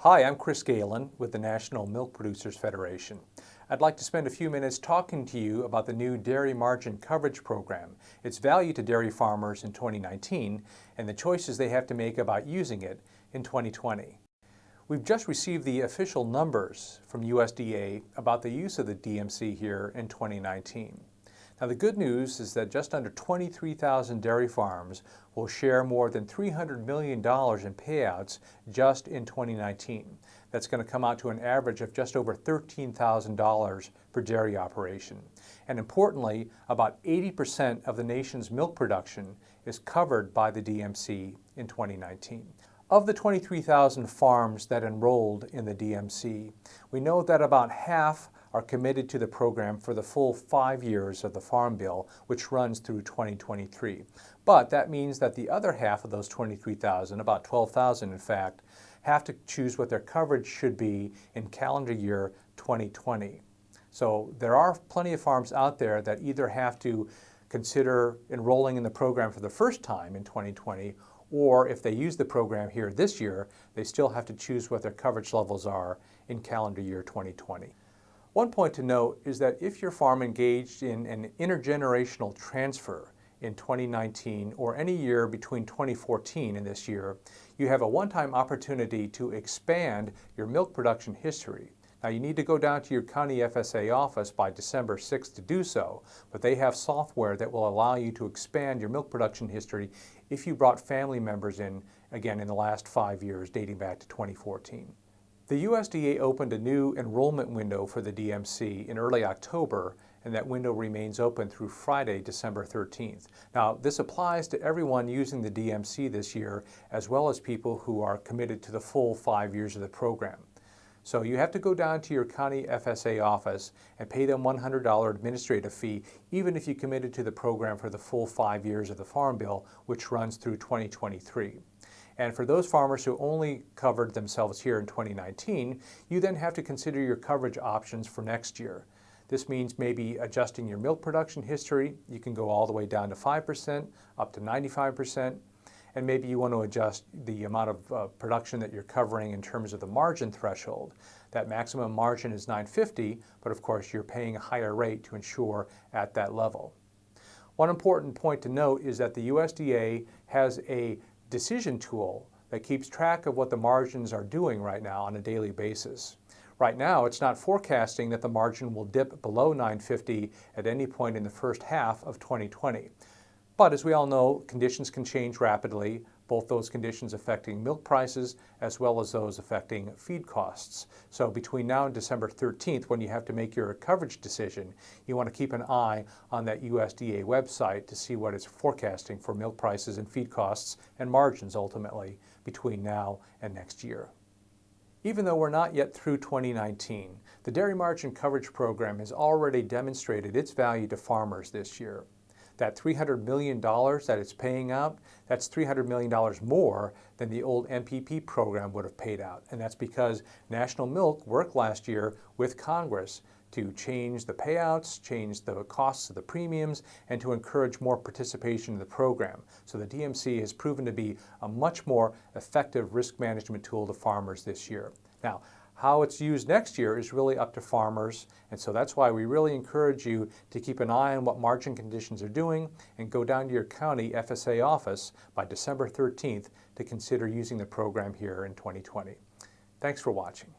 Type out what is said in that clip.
Hi, I'm Chris Galen with the National Milk Producers Federation. I'd like to spend a few minutes talking to you about the new Dairy Margin Coverage Program, its value to dairy farmers in 2019, and the choices they have to make about using it in 2020. We've just received the official numbers from USDA about the use of the DMC here in 2019. Now, the good news is that just under 23,000 dairy farms will share more than $300 million in payouts just in 2019. That's going to come out to an average of just over $13,000 per dairy operation. And importantly, about 80% of the nation's milk production is covered by the DMC in 2019. Of the 23,000 farms that enrolled in the DMC, we know that about half are committed to the program for the full 5 years of the Farm Bill, which runs through 2023. But that means that the other half of those 23,000, about 12,000 in fact, have to choose what their coverage should be in calendar year 2020. So there are plenty of farms out there that either have to consider enrolling in the program for the first time in 2020, or if they use the program here this year, they still have to choose what their coverage levels are in calendar year 2020. One point to note is that if your farm engaged in an intergenerational transfer in 2019 or any year between 2014 and this year, you have a one-time opportunity to expand your milk production history. Now, you need to go down to your county FSA office by December 6th to do so, but they have software that will allow you to expand your milk production history if you brought family members in, again, in the last 5 years, dating back to 2014. The USDA opened a new enrollment window for the DMC in early October, and that window remains open through Friday, December 13th. Now, this applies to everyone using the DMC this year, as well as people who are committed to the full 5 years of the program. So you have to go down to your county FSA office and pay them $100 administrative fee, even if you committed to the program for the full 5 years of the Farm Bill, which runs through 2023. And for those farmers who only covered themselves here in 2019, you then have to consider your coverage options for next year. This means maybe adjusting your milk production history. You can go all the way down to 5%, up to 95%. And maybe you want to adjust the amount of production that you're covering in terms of the margin threshold. That maximum margin is $9.50, but of course you're paying a higher rate to ensure at that level. One important point to note is that the USDA has a decision tool that keeps track of what the margins are doing right now on a daily basis. Right now, it's not forecasting that the margin will dip below $9.50 at any point in the first half of 2020. But as we all know, conditions can change rapidly, both those conditions affecting milk prices as well as those affecting feed costs. So between now and December 13th, when you have to make your coverage decision, you want to keep an eye on that USDA website to see what it's forecasting for milk prices and feed costs and margins ultimately between now and next year. Even though we're not yet through 2019, the Dairy Margin Coverage Program has already demonstrated its value to farmers this year. That $300 million that it's paying out, that's $300 million more than the old MPP program would have paid out. And that's because National Milk worked last year with Congress to change the payouts, change the costs of the premiums, and to encourage more participation in the program. So the DMC has proven to be a much more effective risk management tool to farmers this year. Now, how it's used next year is really up to farmers, and so that's why we really encourage you to keep an eye on what margin conditions are doing and go down to your county FSA office by December 13th to consider using the program here in 2020. Thanks for watching.